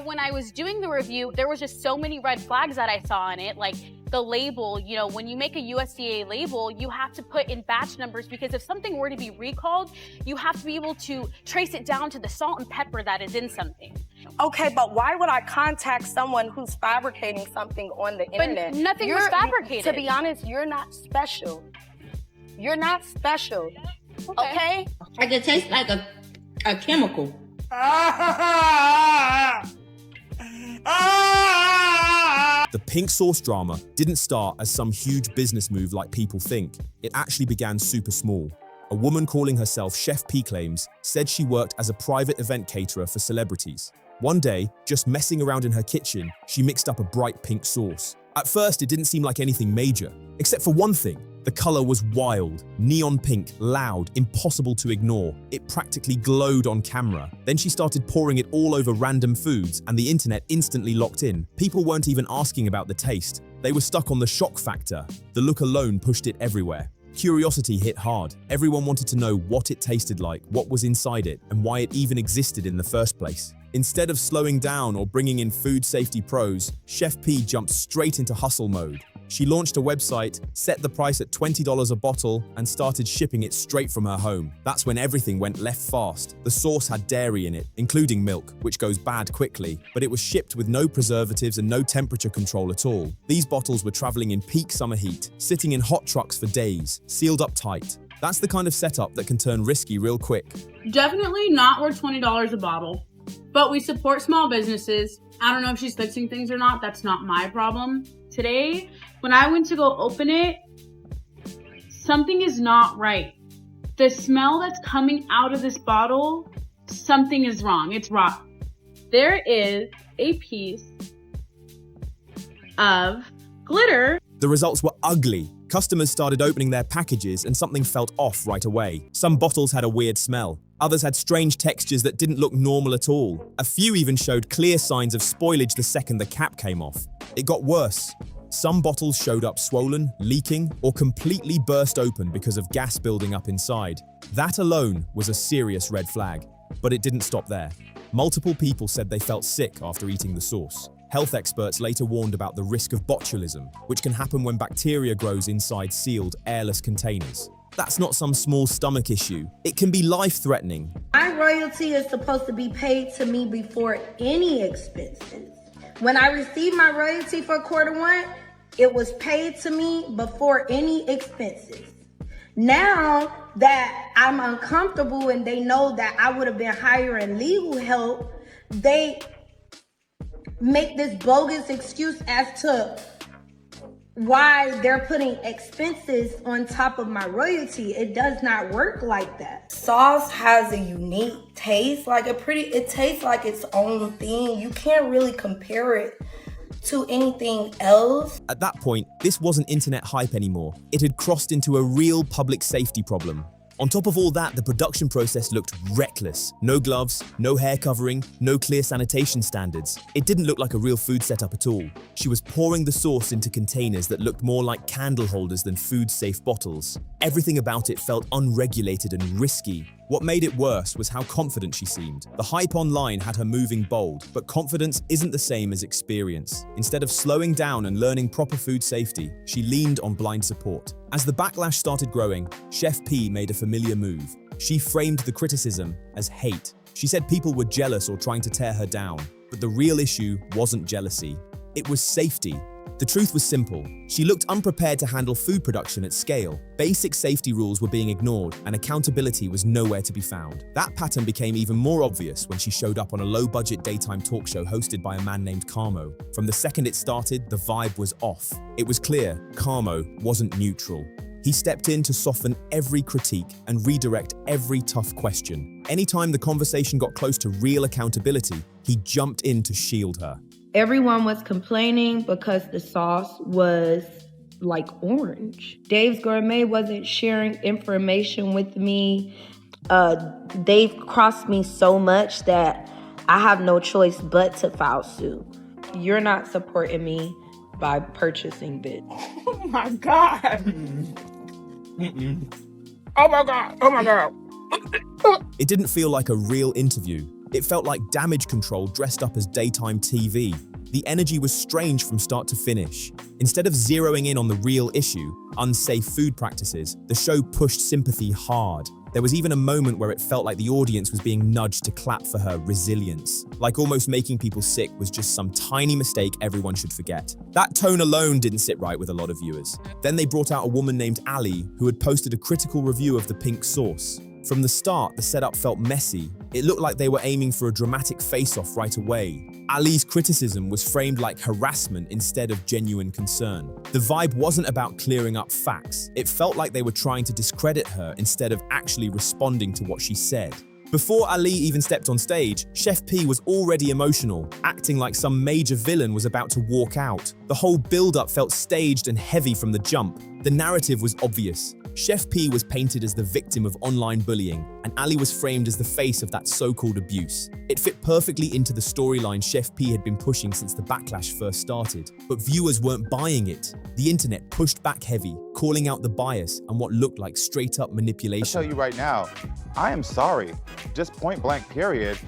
when I was doing the review, there was just so many red flags that I saw in it, like the label. You know, when you make a USDA label, you have to put in batch numbers, because if something were to be recalled, you have to be able to trace it down to the salt and pepper that is in something. Okay, but why would I contact someone who's fabricating something on the internet? But nothing was fabricated. To be honest, you're not special. You're not special. Okay? Like it tastes like a chemical. The pink sauce drama didn't start as some huge business move like people think. It actually began super small. A woman calling herself Chef P claims said she worked as a private event caterer for celebrities. One day, just messing around in her kitchen, she mixed up a bright pink sauce. At first, it didn't seem like anything major, except for one thing. The color was wild, neon pink, loud, impossible to ignore. It practically glowed on camera. Then she started pouring it all over random foods, and the internet instantly locked in. People weren't even asking about the taste. They were stuck on the shock factor. The look alone pushed it everywhere. Curiosity hit hard. Everyone wanted to know what it tasted like, what was inside it, and why it even existed in the first place. Instead of slowing down or bringing in food safety pros, Chef P jumped straight into hustle mode. She launched a website, set the price at $20 a bottle, and started shipping it straight from her home. That's when everything went left fast. The sauce had dairy in it, including milk, which goes bad quickly, but it was shipped with no preservatives and no temperature control at all. These bottles were traveling in peak summer heat, sitting in hot trucks for days, sealed up tight. That's the kind of setup that can turn risky real quick. Definitely not worth $20 a bottle, but we support small businesses. I don't know if she's fixing things or not. That's not my problem. Today, when I went to go open it, something is not right. The smell that's coming out of this bottle, something is wrong. It's rotten. There is a piece of glitter. The results were ugly. Customers started opening their packages and something felt off right away. Some bottles had a weird smell. Others had strange textures that didn't look normal at all. A few even showed clear signs of spoilage the second the cap came off. It got worse. Some bottles showed up swollen, leaking, or completely burst open because of gas building up inside. That alone was a serious red flag, but it didn't stop there. Multiple people said they felt sick after eating the sauce. Health experts later warned about the risk of botulism, which can happen when bacteria grows inside sealed, airless containers. That's not some small stomach issue. It can be life-threatening. My royalty is supposed to be paid to me before any expenses. When I received my royalty for Q1, it was paid to me before any expenses. Now that I'm uncomfortable and they know that I would have been hiring legal help, they make this bogus excuse as to why they're putting expenses on top of my royalty. It does not work like that. Sauce has a unique taste, it tastes like its own thing. You can't really compare it to anything else. At that point, this wasn't internet hype anymore. It had crossed into a real public safety problem. On top of all that, the production process looked reckless. No gloves, no hair covering, no clear sanitation standards. It didn't look like a real food setup at all. She was pouring the sauce into containers that looked more like candle holders than food-safe bottles. Everything about it felt unregulated and risky. What made it worse was how confident she seemed. The hype online had her moving bold, but confidence isn't the same as experience. Instead of slowing down and learning proper food safety, she leaned on blind support. As the backlash started growing, Chef P made a familiar move. She framed the criticism as hate. She said people were jealous or trying to tear her down, but the real issue wasn't jealousy. It was safety. The truth was simple. She looked unprepared to handle food production at scale. Basic safety rules were being ignored, and accountability was nowhere to be found. That pattern became even more obvious when she showed up on a low-budget daytime talk show hosted by a man named Carmo. From the second it started, the vibe was off. It was clear Carmo wasn't neutral. He stepped in to soften every critique and redirect every tough question. Anytime the conversation got close to real accountability, he jumped in to shield her. Everyone was complaining because the sauce was like orange. Dave's Gourmet wasn't sharing information with me. They've crossed me so much that I have no choice but to file suit. You're not supporting me by purchasing this. Oh my God. Oh my God. Oh my God. It didn't feel like a real interview. It felt like damage control dressed up as daytime TV. The energy was strange from start to finish. Instead of zeroing in on the real issue, unsafe food practices, the show pushed sympathy hard. There was even a moment where it felt like the audience was being nudged to clap for her resilience, like almost making people sick was just some tiny mistake everyone should forget. That tone alone didn't sit right with a lot of viewers. Then they brought out a woman named Ali who had posted a critical review of the pink sauce. From the start, the setup felt messy. It looked like they were aiming for a dramatic face-off right away. Ali's criticism was framed like harassment instead of genuine concern. The vibe wasn't about clearing up facts. It felt like they were trying to discredit her instead of actually responding to what she said. Before Ali even stepped on stage, Chef P was already emotional, acting like some major villain was about to walk out. The whole build-up felt staged and heavy from the jump. The narrative was obvious. Chef P was painted as the victim of online bullying, and Ali was framed as the face of that so-called abuse. It fit perfectly into the storyline Chef P had been pushing since the backlash first started. But viewers weren't buying it. The internet pushed back heavy, calling out the bias and what looked like straight-up manipulation. I'll tell you right now, I am sorry, just point blank period,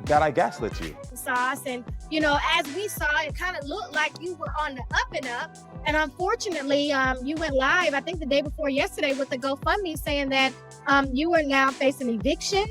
that I gaslit you. Sauce, and as we saw, it kind of looked like you were on the up and up, and unfortunately you went live, I think the day before yesterday, with the GoFundMe saying that you are now facing eviction.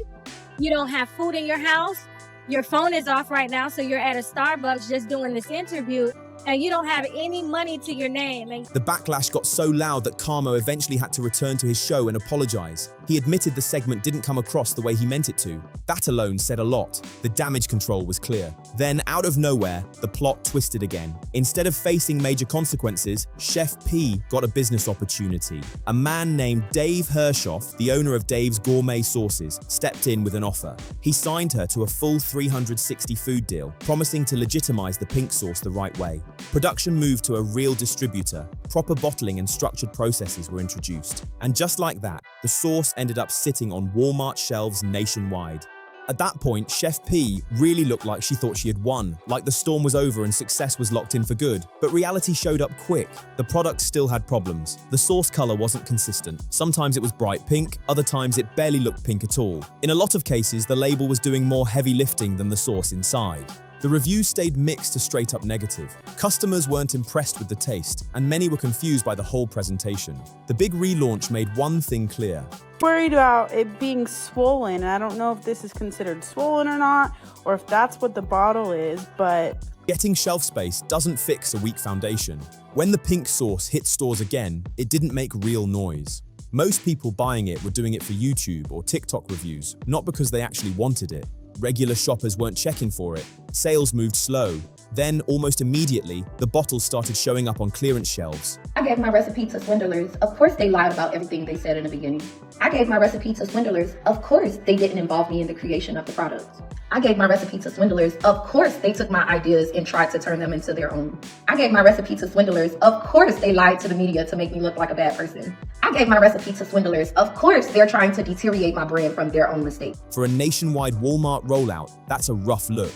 You don't have food in your house, your phone is off right now, so you're at a Starbucks just doing this interview, and you don't have any money to your name. The backlash got so loud that Carmo eventually had to return to his show and apologize. He admitted the segment didn't come across the way he meant it to. That alone said a lot. The damage control was clear. Then, out of nowhere, the plot twisted again. Instead of facing major consequences, Chef P got a business opportunity. A man named Dave Hershoff, the owner of Dave's Gourmet Sauces, stepped in with an offer. He signed her to a full 360 food deal, promising to legitimize the pink sauce the right way. Production moved to a real distributor. Proper bottling and structured processes were introduced. And just like that, the sauce ended up sitting on Walmart shelves nationwide. At that point, Chef P really looked like she thought she had won, like the storm was over and success was locked in for good. But reality showed up quick. The product still had problems. The sauce color wasn't consistent. Sometimes it was bright pink, other times it barely looked pink at all. In a lot of cases, the label was doing more heavy lifting than the sauce inside. The reviews stayed mixed to straight up negative. Customers weren't impressed with the taste, and many were confused by the whole presentation. The big relaunch made one thing clear. Worried about it being swollen, and I don't know if this is considered swollen or not, or if that's what the bottle is, but Getting shelf space doesn't fix a weak foundation. When the pink sauce hit stores again, it didn't make real noise. Most people buying it were doing it for YouTube or TikTok reviews, not because they actually wanted it. Regular shoppers weren't checking for it. Sales moved slow. Then, almost immediately, the bottles started showing up on clearance shelves. I gave my recipe to swindlers. Of course they lied about everything they said in the beginning. I gave my recipe to swindlers. Of course they didn't involve me in the creation of the products. I gave my recipe to swindlers. Of course they took my ideas and tried to turn them into their own. I gave my recipe to swindlers. Of course they lied to the media to make me look like a bad person. I gave my recipe to swindlers. Of course they're trying to deteriorate my brand from their own mistakes. For a nationwide Walmart rollout, that's a rough look.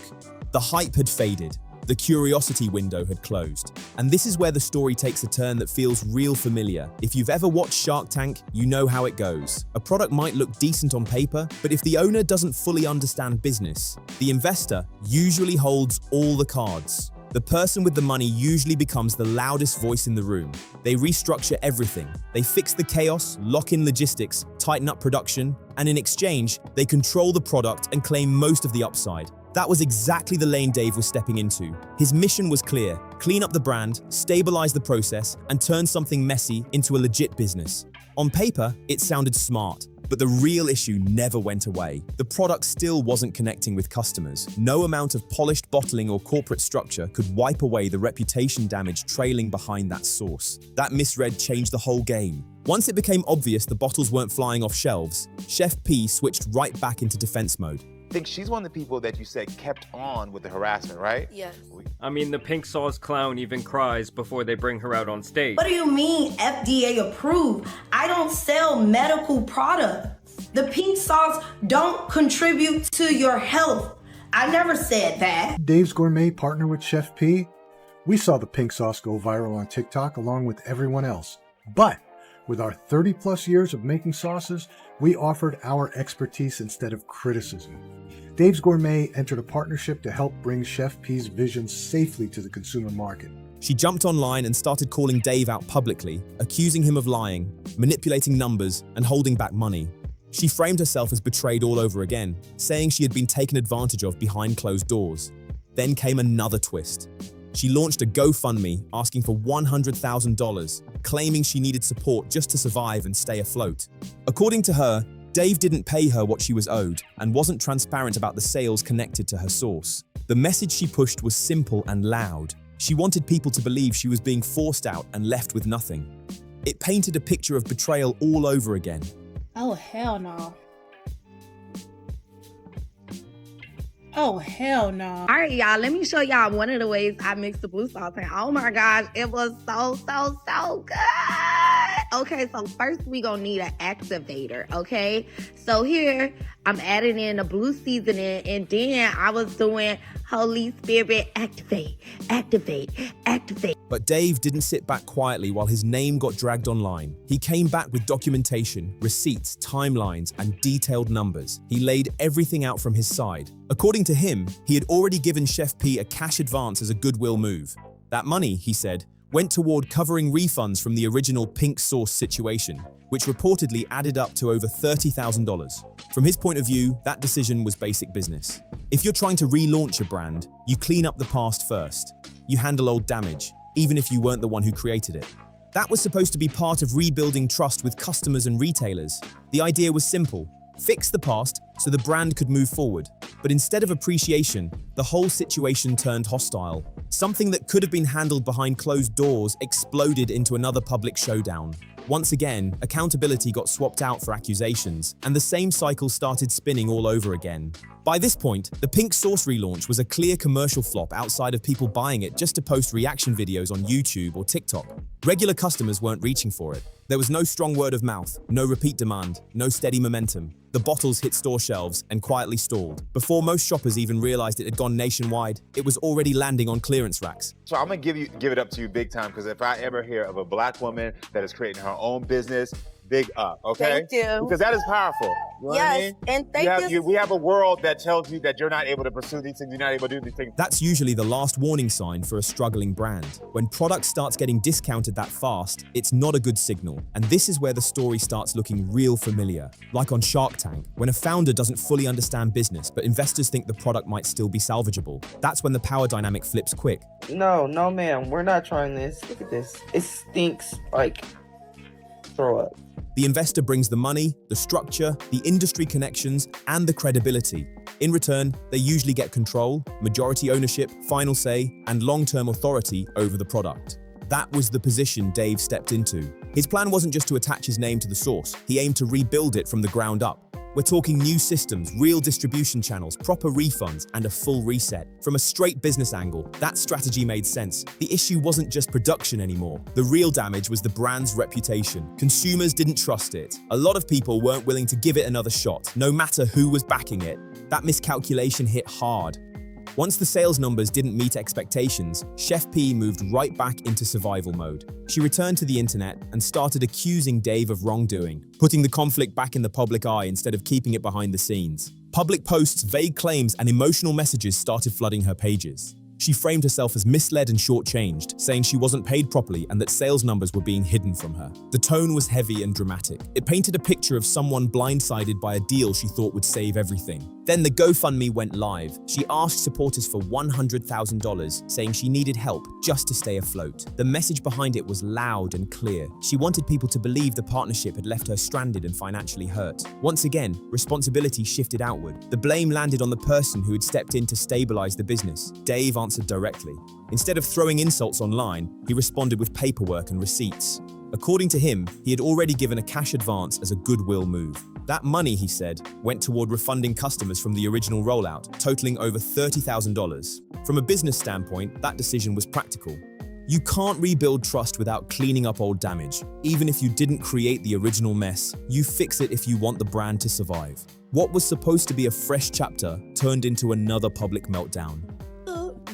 The hype had faded. The curiosity window had closed. And this is where the story takes a turn that feels real familiar. If you've ever watched Shark Tank, you know how it goes. A product might look decent on paper, but if the owner doesn't fully understand business, the investor usually holds all the cards. The person with the money usually becomes the loudest voice in the room. They restructure everything. They fix the chaos, lock in logistics, tighten up production, and in exchange, they control the product and claim most of the upside. That was exactly the lane Dave was stepping into. His mission was clear: clean up the brand, stabilize the process, and turn something messy into a legit business. On paper, it sounded smart, but the real issue never went away. The product still wasn't connecting with customers. No amount of polished bottling or corporate structure could wipe away the reputation damage trailing behind that sauce. That misread changed the whole game. Once it became obvious the bottles weren't flying off shelves, Chef P switched right back into defense mode. I think she's one of the people that you said kept on with the harassment, right? Yes. I mean, the pink sauce clown even cries before they bring her out on stage. What do you mean FDA approved? I don't sell medical products. The pink sauce don't contribute to your health. I never said that. Dave's Gourmet partner with Chef P. We saw the pink sauce go viral on TikTok along with everyone else. But with our 30 plus years of making sauces, We offered our expertise instead of criticism. Dave's Gourmet entered a partnership to help bring Chef P's vision safely to the consumer market. She jumped online and started calling Dave out publicly, accusing him of lying, manipulating numbers, and holding back money. She framed herself as betrayed all over again, saying she had been taken advantage of behind closed doors. Then came another twist. She launched a GoFundMe asking for $100,000, claiming she needed support just to survive and stay afloat. According to her, Dave didn't pay her what she was owed and wasn't transparent about the sales connected to her source. The message she pushed was simple and loud. She wanted people to believe she was being forced out and left with nothing. It painted a picture of betrayal all over again. Oh, hell no. Oh, hell no. All right, y'all, let me show y'all one of the ways I mixed the blue sauce. And oh my gosh, it was so good. Okay, so first we gonna need an activator, okay? So here, I'm adding in the blue seasoning, and then I was doing Holy Spirit, activate, activate, activate. But Dave didn't sit back quietly while his name got dragged online. He came back with documentation, receipts, timelines, and detailed numbers. He laid everything out from his side. According to him, he had already given Chef P a cash advance as a goodwill move. That money, he said, went toward covering refunds from the original pink sauce situation, which reportedly added up to over $30,000. From his point of view, that decision was basic business. If you're trying to relaunch a brand, you clean up the past first. You handle old damage, even if you weren't the one who created it. That was supposed to be part of rebuilding trust with customers and retailers. The idea was simple: fix the past so the brand could move forward. But instead of appreciation, the whole situation turned hostile. Something that could have been handled behind closed doors exploded into another public showdown. Once again, accountability got swapped out for accusations, and the same cycle started spinning all over again. By this point, the pink sauce relaunch was a clear commercial flop outside of people buying it just to post reaction videos on YouTube or TikTok. Regular customers weren't reaching for it. There was no strong word of mouth, no repeat demand, no steady momentum. The bottles hit store shelves and quietly stalled. Before most shoppers even realized it had gone nationwide, it was already landing on clearance racks. So I'm gonna give it up to you big time, because if I ever hear of a Black woman that is creating her own business, big up, okay? Thank you. Because that is powerful. You know what I mean? And thank you. We have a world that tells you that you're not able to pursue these things, you're not able to do these things. That's usually the last warning sign for a struggling brand. When product starts getting discounted that fast, it's not a good signal. And this is where the story starts looking real familiar. Like on Shark Tank, when a founder doesn't fully understand business, but investors think the product might still be salvageable. That's when the power dynamic flips quick. No, ma'am, we're not trying this. Look at this. It stinks like throw up. The investor brings the money, the structure, the industry connections, and the credibility. In return, they usually get control, majority ownership, final say, and long-term authority over the product. That was the position Dave stepped into. His plan wasn't just to attach his name to the source. He aimed to rebuild it from the ground up. We're talking new systems, real distribution channels, proper refunds, and a full reset. From a straight business angle, that strategy made sense. The issue wasn't just production anymore. The real damage was the brand's reputation. Consumers didn't trust it. A lot of people weren't willing to give it another shot, no matter who was backing it. That miscalculation hit hard. Once the sales numbers didn't meet expectations, Chef P moved right back into survival mode. She returned to the internet and started accusing Dave of wrongdoing, putting the conflict back in the public eye instead of keeping it behind the scenes. Public posts, vague claims, and emotional messages started flooding her pages. She framed herself as misled and shortchanged, saying she wasn't paid properly and that sales numbers were being hidden from her. The tone was heavy and dramatic. It painted a picture of someone blindsided by a deal she thought would save everything. Then the GoFundMe went live. She asked supporters for $100,000, saying she needed help just to stay afloat. The message behind it was loud and clear. She wanted people to believe the partnership had left her stranded and financially hurt. Once again, responsibility shifted outward. The blame landed on the person who had stepped in to stabilize the business. Dave answered directly. Instead of throwing insults online, he responded with paperwork and receipts. According to him, he had already given a cash advance as a goodwill move. That money, he said, went toward refunding customers from the original rollout, totaling over $30,000. From a business standpoint, that decision was practical. You can't rebuild trust without cleaning up old damage. Even if you didn't create the original mess, you fix it if you want the brand to survive. What was supposed to be a fresh chapter turned into another public meltdown.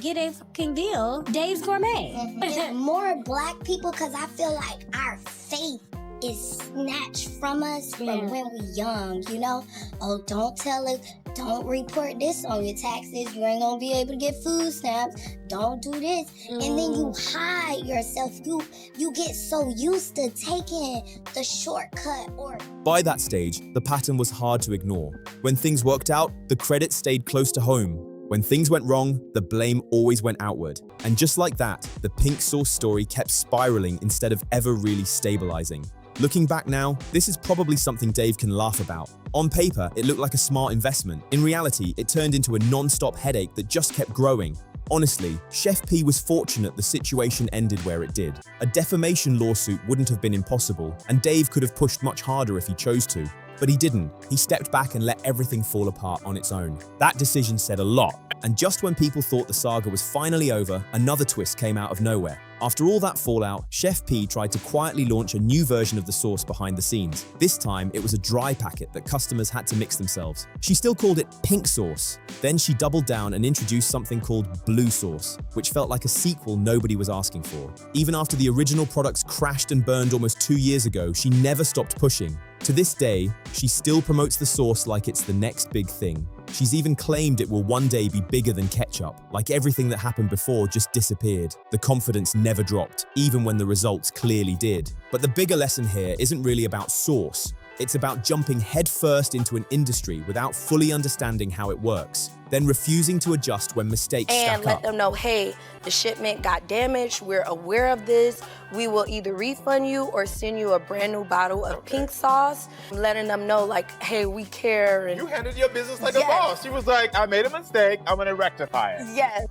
Get a fucking deal, Dave's Gourmet. Get more Black people, because I feel like our faith is snatched from us from when we young, you know? Oh, don't tell us, don't report this on your taxes. You ain't gonna be able to get food stamps. Don't do this. And then you hide yourself. You get so used to taking the shortcut or... By that stage, the pattern was hard to ignore. When things worked out, the credit stayed close to home. When things went wrong, the blame always went outward. And just like that, the pink sauce story kept spiraling instead of ever really stabilizing. Looking back now, this is probably something Dave can laugh about. On paper, it looked like a smart investment. In reality, it turned into a non-stop headache that just kept growing. Honestly, Chef P was fortunate the situation ended where it did. A defamation lawsuit wouldn't have been impossible, and Dave could have pushed much harder if he chose to. But he didn't. He stepped back and let everything fall apart on its own. That decision said a lot. And just when people thought the saga was finally over, another twist came out of nowhere. After all that fallout, Chef P tried to quietly launch a new version of the sauce behind the scenes. This time, it was a dry packet that customers had to mix themselves. She still called it pink sauce. Then she doubled down and introduced something called blue sauce, which felt like a sequel nobody was asking for. Even after the original products crashed and burned almost 2 years ago, she never stopped pushing. To this day, she still promotes the sauce like it's the next big thing. She's even claimed it will one day be bigger than ketchup, like everything that happened before just disappeared. The confidence never dropped, even when the results clearly did. But the bigger lesson here isn't really about sauce. It's about jumping headfirst into an industry without fully understanding how it works, then refusing to adjust when mistakes stack up. And let them know, hey, the shipment got damaged. We're aware of this. We will either refund you or send you a brand new bottle of pink sauce. Letting them know, like, hey, we care. And you handled your business like a boss. She was like, I made a mistake. I'm going to rectify it. Yes.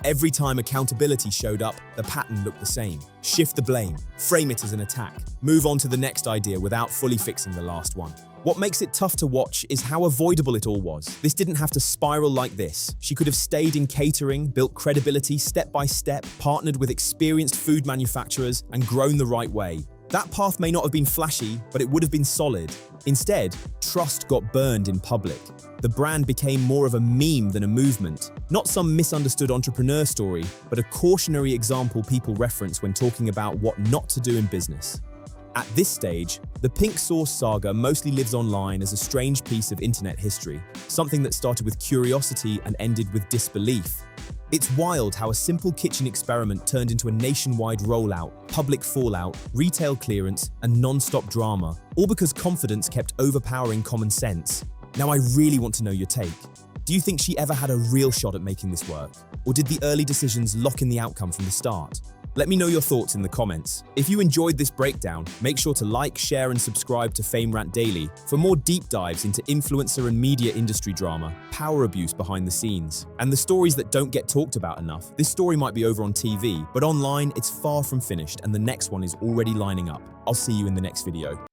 Every time accountability showed up, the pattern looked the same. Shift the blame, frame it as an attack, move on to the next idea without fully fixing the last one. What makes it tough to watch is how avoidable it all was. This didn't have to spiral like this. She could have stayed in catering, built credibility step by step, partnered with experienced food manufacturers, and grown the right way. That path may not have been flashy, but it would have been solid. Instead, trust got burned in public. The brand became more of a meme than a movement. Not some misunderstood entrepreneur story, but a cautionary example people reference when talking about what not to do in business. At this stage, the pink sauce saga mostly lives online as a strange piece of internet history, something that started with curiosity and ended with disbelief. It's wild how a simple kitchen experiment turned into a nationwide rollout, public fallout, retail clearance, and non-stop drama, all because confidence kept overpowering common sense. Now I really want to know your take. Do you think she ever had a real shot at making this work? Or did the early decisions lock in the outcome from the start? Let me know your thoughts in the comments. If you enjoyed this breakdown, make sure to like, share, and subscribe to Fame Rant Daily for more deep dives into influencer and media industry drama, power abuse behind the scenes, and the stories that don't get talked about enough. This story might be over on TV, but online it's far from finished and the next one is already lining up. I'll see you in the next video.